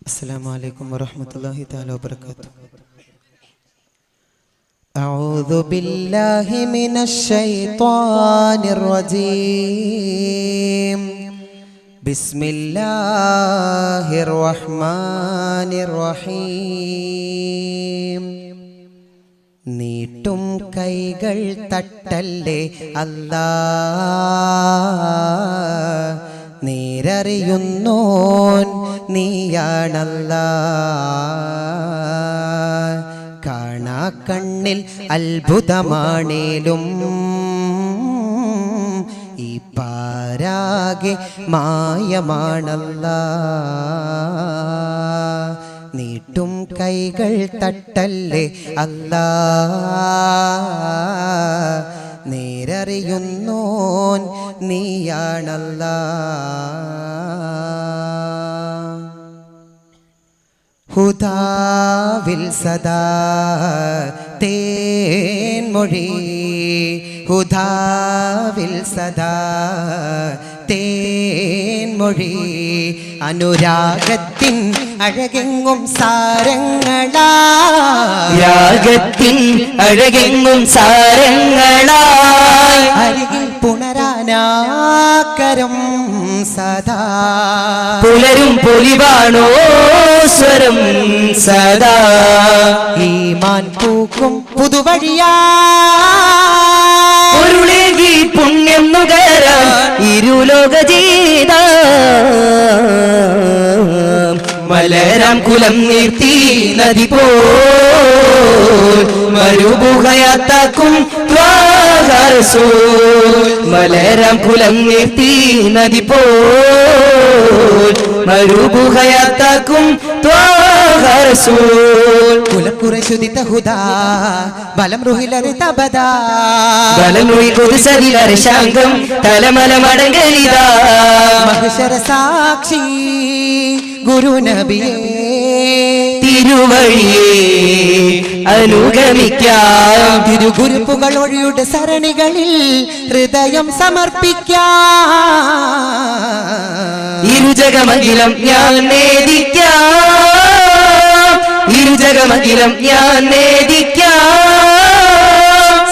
السلام عليكم ورحمة الله تعالى وبركاته. أعوذ بالله من الشيطان الرجيم. بسم الله الرحمن الرحيم. നീട്ടും കൈകൾ തട്ടല്ലേ അല്ലാഹ്, നേരറിയുന്നോൻ നീയാണല്ലാഹ്. കാണാ കണ്ണിൽ അത്ഭുതമാണേലും ഈ പാരാകെ മായമാണല്ലാഹ്. നീട്ടും കൈകൾ തട്ടല്ലേ അല്ലാഹ്, നേരറിയുന്നോൻ നീയാണല്ലാഹ്. ഹുദാവിൽ സദാ തേൻമൊഴി, ഹുദാവിൽ സദാ തേൻമൊഴി, അനുരാഗത്തിൻ അഴകെങ്ങും സാരങ്ങളാ, രാഗത്തിൻ അഴകെങ്ങും സാരങ്ങളായി അരികിൽ പുണരാനാക്കരം സദാ, പുലരും പൊലിവാണോ സ്വരം സദാ, ഈമാൻ പൂക്കും പുതുവഴിയാ, പൊരുളേകി പുണ്യം നുകരാൻ ഇരുലോക ജീത, മലരാം കുലം നീർത്തി നദി പോൽ മരുഭൂഹയാത്താക്കും മലരാം കുലം നീർത്തി നദി പോൽ മരുഭൂഹയാത്താക്കും കുലക്കുറശുദിത ഹുദാ ബലം റുഹിലറിതബദാ, ബലം റുഹി കുതിസരിലർശാംഗം തലമല മടങ്ങലിതാ, മഹ്ശര സാക്ഷി ഗുരു നബിയേ, തിരുവഴിയെ അനുഗമിക്കാം, തിരുഗുരുപ്പുകൾ ഒഴിയുടെ സരണികളിൽ ഹൃദയം സമർപ്പിക്കാം, ഇരുജഗമഖിലം ഞാൻ നേദിക്കാം, ഇരുജഗമഖിലം ഞാൻ നേദിക്കാം,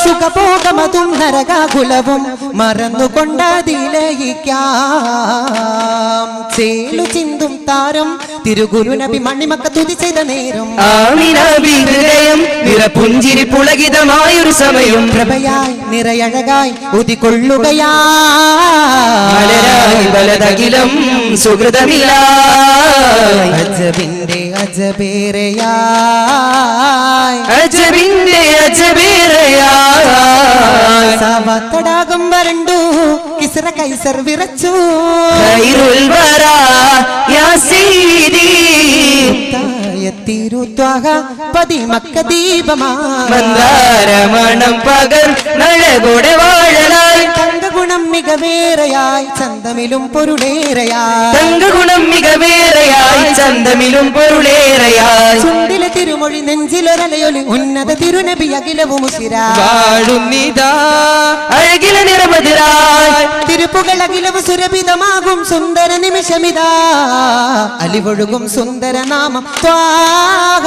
സുഖഭോഗമതും നരകാകുലവും മറന്നുകൊണ്ടതിലയിക്കാം, ചേലു ചിന്തും താരം തിരുഗുരു നബി മണ്ണിമക്ക തുതി ചെയ്ത നേരം, ആമിനാബി ഹൃദയം നിറപുഞ്ചിരി പുളകിതമായൊരു സമയം, പ്രഭയായി നിറയഴകായി ഉദികൊള്ളുകയാ, മലരായി ബലതകിലം സുഹൃതമില്ല, അജബിന്റെ അജബേറയായി, അജബിന്റെ അജബേറയായി, തടാകം വരണ്ടു കിസ്ര കൈസർ വിറച്ചു, ഖൈറുൽ വറാ യാ സീദി, തിരുത്വാഹ പതിമക്ക ദീപമാ, മന്ദാരമണം പകർ നഴകൊടെ വാഴലായി, തങ്കഗുണം മികവേറെയായി ചന്തമിലും പൊരുളേറെയായി, തങ്കഗുണം മികവേറെയായി ചന്തമിലും പൊരുളേറെയായി, ചുണ്ടിലെ തിരുമൊഴി നെഞ്ചിലൊരലയൊലി ഉന്നത തിരുനബി അഖിലവും വാഴുന്നിതാ അഴകില നിറമതിരായി, തിരുപ്പുകൾ അഖിലവും സുരഭിതമാകും സുന്ദര നിമിഷമിതാ, അലിവൊഴുകും സുന്ദര നാമം ത്വാഹ,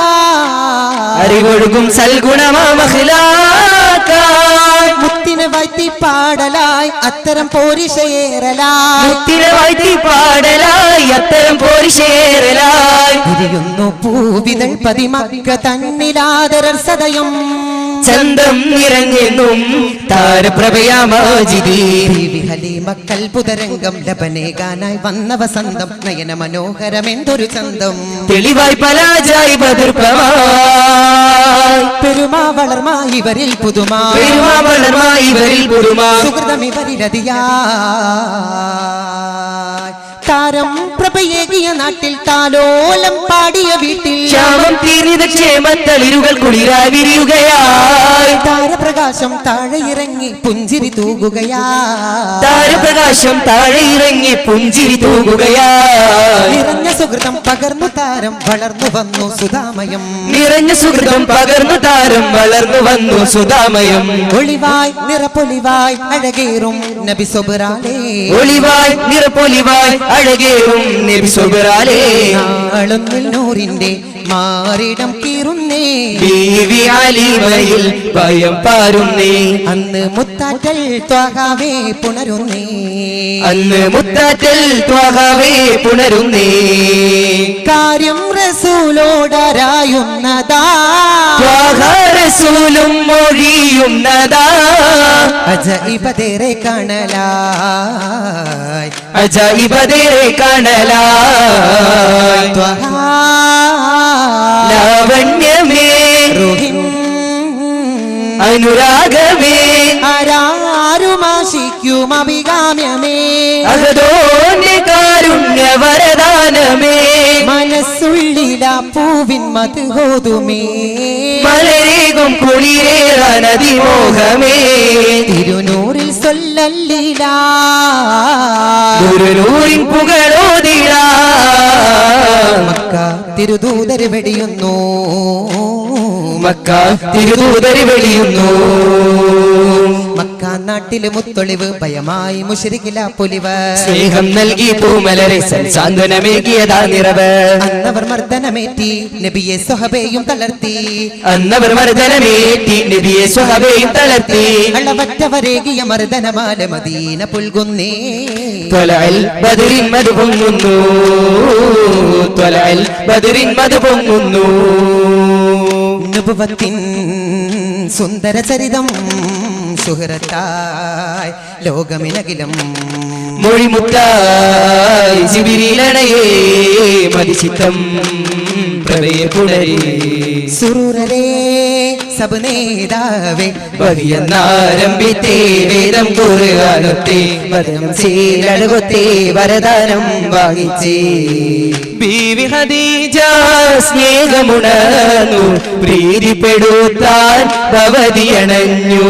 അറിവൊഴുകും സൽഗുണമാമഖിലാക്കായി, മുത്തിനെ വാഴ്ത്തി പാടലായി അത്തരം പോരിശയേറലായി, മുത്തിനെ വാഴ്ത്തി പാടലായി അത്തരം പോരിശേറലായി, തിരിയുന്നു പൂവിതൾ പതിമക്ക തന്നിലാദരർ സദയം, ചന്തം നിറഞ്ഞെന്നും താരപ്രഭയാമാജിതി, ഹലീമക്കൽ പുതരംഗം ലബനേകാനായി വന്ന വസന്തം, നയന മനോഹരമെന്തൊരു ചന്തം, തെളിവായി പലാജായി ബദുർപ്പമായി, പെരുമാ വളർമാ ഇവരിൽ പുതുമാ, പെരുമാ വളർമായി ഇവരിൽ പുതുമാ, സുഹൃതം ഇവരിലതിയാ, താരം പ്രഭയേകിയ നാട്ടിൽ താലോലം പാടിയ വീട്ടിൽ, ക്ഷാമം തീർന്നിത ക്ഷേമത്തളിരുകൾ കുളിരായി വിരിയുകയായി, താരപ്രകാശം താഴെ ഇറങ്ങി പുഞ്ചിരി തൂകുകയാ, താരപ്രകാശം താഴെ ഇറങ്ങി പുഞ്ചിരി തൂകുകയായി, നിറഞ്ഞ സുഹൃതം പകർന്നു താരം വളർന്നു വന്നു സുധാമയം, നിറഞ്ഞ സുഹൃതം പകർന്നു താരം വളർന്നു വന്നു സുധാമയം, ഒളിവായി നിറപ്പൊലിവായി അഴകേറും നബി സൊബറാലേ, ഒളിവായി നിറപ്പൊലിവായി അഴകേറും നബി സ്വബറാലേ നാളൊന്നിൽ നൂറിന്റെ മാറിടം കീറുന്നേ ബീവി അലീമയിൽ ഭയം പാരുന്നേ അന്ന് മുത്താറ്റൽ ത്വാഹാവേ പുണരുന്നേ അന്ന് മുത്താറ്റൽ ത്വാഹാവേ പുണരുന്നേ കാര്യം റസൂലോടരായുന്നതാ ത്വാഹാ റസൂലും മൊഴിയുന്നതാ അജൈബതേറെ കാണലായി അജൈബതേറെ കാണലായി ത്വഹാ ലാവണ്യമേ റുഹിൻ അനുരാഗമേ ആരാരുമാശിക്കും അഭികാമ്യമേ അഹദോന്റെ കാരുണ്യ വരദാനമേ മനസ്സുള്ളില പൂവിൻ മധുഹോതുമേ മലരേകും കുളിരേറാൻ അതിമോഹമേ തിരുനൂറിൽ സൊല്ലല്ലില ഗുരുനൂറിൻ പുകളോതിട മക്ക തിരുദൂതർ വെടിയുന്നു മക്ക തിരുദൂതര് വെളിയുന്നു മക്ക നാട്ടില് മുത്തൊളിവ് ഭയമായി മുശരിക്കില പൊലിവ് സ്നേഹം നൽകി പൂമലരെ സാന്ത്വനമേകിയതാ നിറവ് അന്നവർ മർദ്ദനമേറ്റി നബിയെ സ്വഹബേയും തളർത്തി അന്നവർ മർദ്ദനമേറ്റി നബിയെ സ്വഹബേയും തളർത്തി അളവറ്റവരേകിയ മർദ്ദനമാല മദീന പുൽകുന്നേ ത്വലഅൽ ബദറിൻ മദ് പൊങ്ങുന്നു ത്വലഅൽ ബദറിൻ മദ് പൊങ്ങുന്നു നുബുവത്തിൻ സുന്ദര ചരിതം സുഹൃത്തായി ലോകമിനകിലും മൊഴിമുത്തായി ജിബിരിലണയേ മതിചിത്തം പ്രവേ പുണരി സുറൂരരേ സബ് നേതാവേ വഹിയെന്നാരംഭിത്തേ വേദം ഖുർആനൊത്തേ വദനം സീലടുകൊത്തേ വരദാനം വാങ്ങിച്ചേ ബീവി ഖദീജ സ്നേഹമുണർന്നു പ്രീതിപ്പെടുത്താൻ ഭവതിയണഞ്ഞു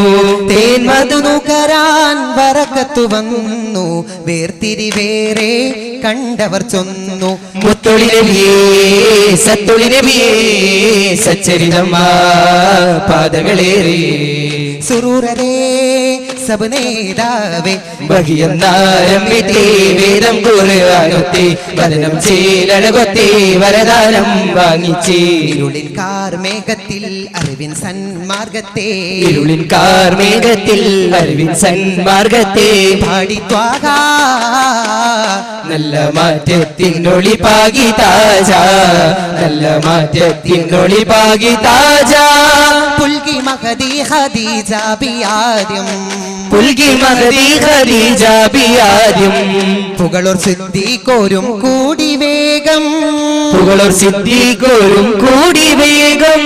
തേൻ മധു നുകരാൻ വറക്കത്തു വന്നു വേർതിരിവേറെ കണ്ടവർ ചൊന്നു മുത്തൊളി നബിയേ സത്തൊളി നബിയേ സച്ചരിതമാ പാദങ്ങളേറി സുറൂരരേ സബ് നേതാവേ ബഹിയെന്നാരംഭിത്തേ വേദം ഖുർആനൊത്തേ വദനം സീലടുകൊത്തേ വരദാനം വാങ്ങിച്ചേ ഇരുളിൻ കാർമേഘത്തിൽ അറിവിൻ സന്മാർഗത്തെ ഇരുളിൻ കാർമേഘത്തിൽ അറിവിൻ സന്മാർഗത്തെ പാടി ത്വാഹ നല്ല മാറ്റത്തിനൊളി പാകി താജ നല്ല മാറ്റത്തിനൊളി പാകി താജ പുൽകി മഹദി ഖദീജ ബിയാദ്യം പുൽകി മഹദി ഖദീജ ബിയാദ്യം പുകളൂർ സിദ്ദീഖോരും കൂടി വേഗം പുകളൂർ സിദ്ദീഖോരും കൂടി വേഗം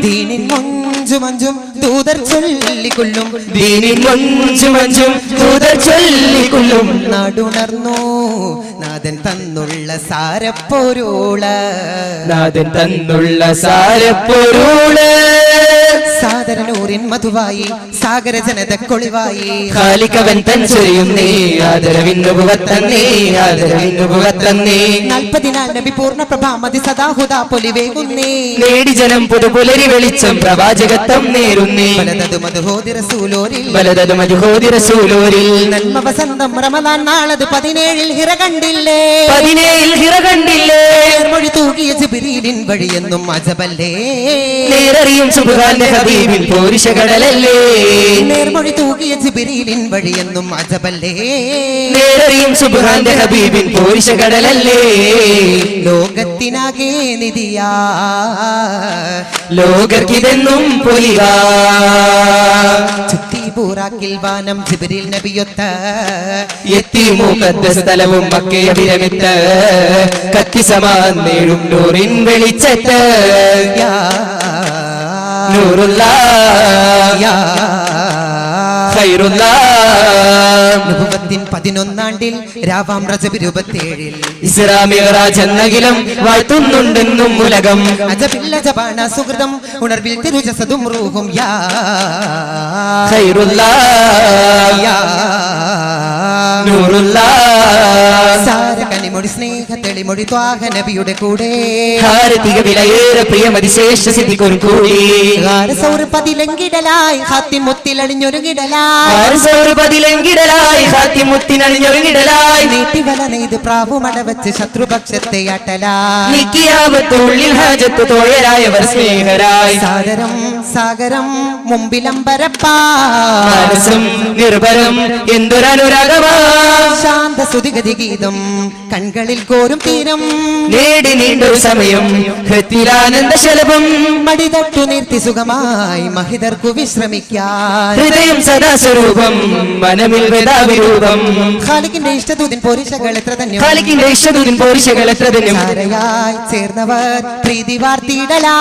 ദീനിൻ മഞ്ചു മഞ്ചും ദൂതർ ചൊല്ലിക്കൊല്ലും ദീനിൻ മഞ്ചു മഞ്ചും ദൂതർ ചൊല്ലിക്കൊല്ലും നാടുണർന്നു നാഥൻ തന്നുള്ള സാരപ്പൊരുള നാഥൻ തന്നുള്ള സാരപ്പൊരുള് സാദരനൂറിൻ മധുവായി സാഗര ജനത കൊളിവായി ഖാലികവൻ തൻ ചൊരിയുന്നേ ആദരവിന്നുപുവത്തന്നേ ആദരവിന്നുപുവത്തന്നേ 40 നബി പൂർണ്ണ പ്രഭാമതി സദാഹുദാ പൊലിവേകുന്നേ നേടി ജനം പുതുപുലരി വെളിച്ചം പ്രവാചകത്വം നേരുന്നേ ബലദതു മദ്ഹൂദി റസൂലോരിൽ ബലദതു മജ്ഹൂദി റസൂലൂരിൽ നന്മ വസന്തം റമദാൻ നാളത് 17 ഹിറ കണ്ടില്ലേ 17 ഹിറ കണ്ടില്ലേ മൊഴി തൂകിയ ജിബ്രീലിൻ വഴിയെന്നും അജബല്ലേ നേരറിയും സുബ്ഹാന്റെ ഹബീബിൻ പോരിശ കടലല്ലേ നേർമൊഴി തൂകിയ ജിബ്രീലിൻ വഴിയെന്നും അജബല്ലേ നേരറിയും സുബ്ഹാന്റെ ഹബീബിൻ പോരിശ കടലല്ലേ ലോകത്തിനാകെ നിധിയാ ലോകർക്കിതെന്നും പൊലിവാ ചുറ്റി പൂറാക്കിൽ വാനം ജിബ്രീൽ നബിയൊത്ത എത്തി മുഖദ്ദസ് സ്ഥലവും മക്കയെ വിരമിത്ത് കത്തി സമാൻ നേടും നൂറിൻ വെളിച്ചത്ത് യാ നൂറുല്ലാ യാ ഖൈറുല്ലാ നുബുവത്തിൻ 11 രാവാം റജബ് 27 ഇസ്രാ മിഅ്റാജ് എന്നകിലം വാഴ്ത്തുന്നുണ്ടെന്നും ഉലകം അജബില്ല ജബാന സുഹൃതം ഉണർവിൽ തിരുജസദും റൂഹും യാ ഖൈറുല്ലാ യാ നൂറുല്ലാ സാര കനിമൊഴി സ്നേഹ തെളിമൊഴി ത്വാഹ നബിയുടെ കൂടെ ഭാരതിക വിലയേറെ പ്രിയമതിശേഷ സിദ്ധിക്കൊരു കൂടി സൗർ പതിലങ്കിടലായി ഹാത്തിൻ മുത്തിലണിഞ്ഞൊരു കിടലായി പതിലെങ്കിടലായി ഹാത്തിമുത്തിനണിഞ്ഞൊരുങ്ങിടലായി നീട്ടിവല നെയ്ത് പ്രാവുമട വെച്ച് ശത്രുപക്ഷത്തെ അട്ടലായി നിക്കിയാവത്തുള്ളിൽ ഹാജത്ത് തോഴരായവർ സ്നേഹരായി സാഗരം സാഗരം മുമ്പിലമ്പരപ്പാ മനസ്സും നിർഭരം എന്തൊരനുരാഗമാ ശാന്ത സുതിഗതി ഗീതം കൺകളിൽ കോരും തീരം നേടി നീണ്ടൊരു സമയം ഹൃത്തിലാനന്ദ ശലഭം മടിതട്ടു നിർത്തി സുഖമായി മഹിതർക്കു വിശ്രമിക്കാൻ ഹൃദയം സദാസ്വരൂപം മനമിൽ വേദാവിരൂപം ഖാലിക്കിന്റെ ഇഷ്ടദൂതിൻ പോരിശകൾ എത്ര ധന്യം ഖാലിക്കിന്റെ ഇഷ്ടദൂതിൻ പോരിശകൾ എത്ര ധന്യം ധാരയായി ചേർന്നവർ പ്രീതി വാർത്തിടലാ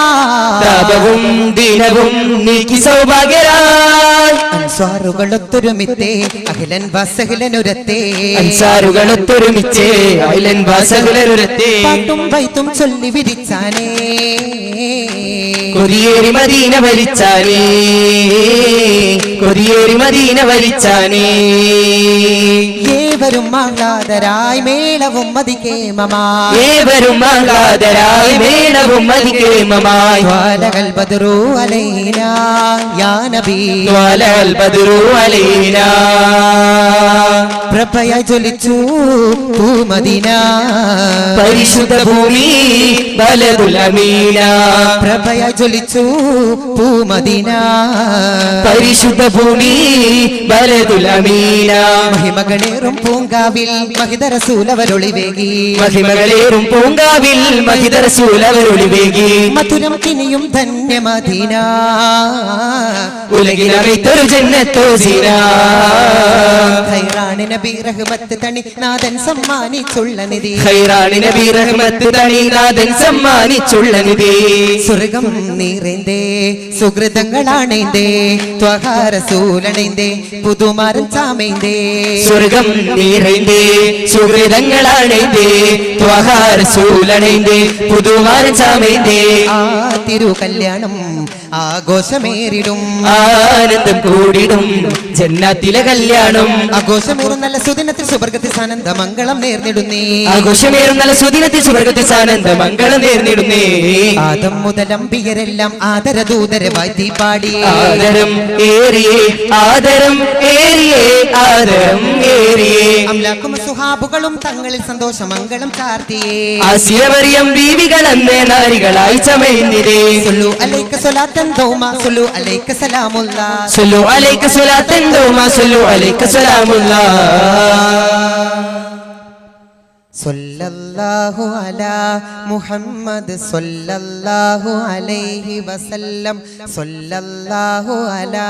താപവും ദീനവും നീക്കി സൗഭാഗ്യരായി അൻസ്വാറുകളൊത്തൊരുമിത്തേ അഖിലൻ വസഹിലനുരത്തേ അൻസാറുകളൊത്തൊരുമിച്ചേ അയലൻ വാസകുലരുരത്തേ പാട്ടും വൈത്തും ചൊല്ലി വിരിച്ചാനേ കൊതിയേറി മദീന വലിച്ചാനേ കൊതിയേറി മദീന വലിച്ചാനേ ഏവരും ആഹ്ലാദരായി മേളവും മതികേമമായി ഏവരും ആഹ്ലാദരായി മേളവും മതികേമമായി ജ്വാലകൾ ബദറു അലൈനാ യാ നബി ജ്വാലകൾ ബദറു അലൈനാ പ്രഭയായി ജ്വലിച്ചു പൂമദീന പരിശുദ്ധ ഭൂമി ബലദുൽ അമീന പ്രഭയായി ജ്വലിച്ചു പൂമദീന പരിശുദ്ധ ഭൂമി ബലദുൽ അമീന മഹിമകളേറും പൂങ്കാവിൽ മഹിത റസൂലവരൊളിവേകി മഹിമകളേറും പൂങ്കാവിൽ മഹിത റസൂലവരൊളിവേകി മധുരം കിനിയും ധന്യമദീന ഉലകിലറിത്തൊരു ജന്നത്തോ സീന ഖൈറാനി നബി റഹ്മത്ത് തണി നാഥൻ സമ്മാനിച്ചുള്ള നിധി ഖൈറാനി നബി റഹ്മത്ത് തണി നാഥൻ സമ്മാനിച്ചുള്ള നിധി സ്വർഗം നീറേന്തേ സുഹൃതങ്ങളാണേന്തേ ത്വഹാരസൂലണേന്തേ പുതുമാരൻ ചാമേന്തേ സ്വർഗം നീറേന്തേ സുഹൃതങ്ങളാണേന്തേ ത്വഹാരസൂലണേന്തേ പുതുമാരൻ ചാമേന്തേ ആ തിരു കല്യാണം ആഘോഷമേറിടും ആനന്ദം കൂടിടും ജന്നാത്തിലെ കല്യാണം ആഘോഷമേറും നല്ല സുദിനത്തിൽ സുവർഗത്തിൽ സാനന്ദ മംഗളം നേർന്നിടുന്നേ ആഘോഷമേറും നല്ല സുദിനത്തിൽ സുവർഗത്തിൽ സാനന്ദ മംഗളം നേർന്നിടുന്നേ ആദം മുതലംബിയരെല്ലാം ആദരദൂതര വാഴ്ത്തി പാടി ആദരം ഏറിയേ ആദരം ഏറിയേ ആദരം ഏറിയേ അംലാക്കും സുഹാബുകളും തങ്ങളിൽ സന്തോഷമംഗളം ചാർത്തിയേ ആസിയമറിയം ബീവികൾ അന്നേ നാരികളായി ചമയുന്നിരേ സല്ലു അലൈക സ്വലാത്തൻ ദൗമ സല്ലു അലൈക സലാമുള്ള സല്ലു അലൈക സ്വലാത്തൻ ദൗമ സല്ലു അലൈക സലാമുള്ള സല്ലല്ലാഹു അലാ മുഹമ്മദ് സല്ലല്ലാഹു അലൈഹി വസല്ലം സല്ലല്ലാഹു അലാ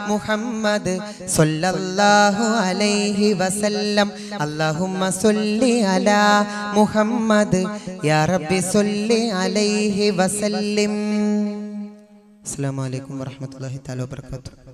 മുഹമ്മദ് സല്ലല്ലാഹു അലൈഹി വസല്ലം അല്ലാഹുമ്മ സല്ലി അലാ മുഹമ്മദ് യാ റബ്ബി സല്ലി അലൈഹി വസല്ലിം. അസ്സലാമു അലൈക്കും വറഹ്മത്തുള്ളാഹി തആല വബറകാതുഹു.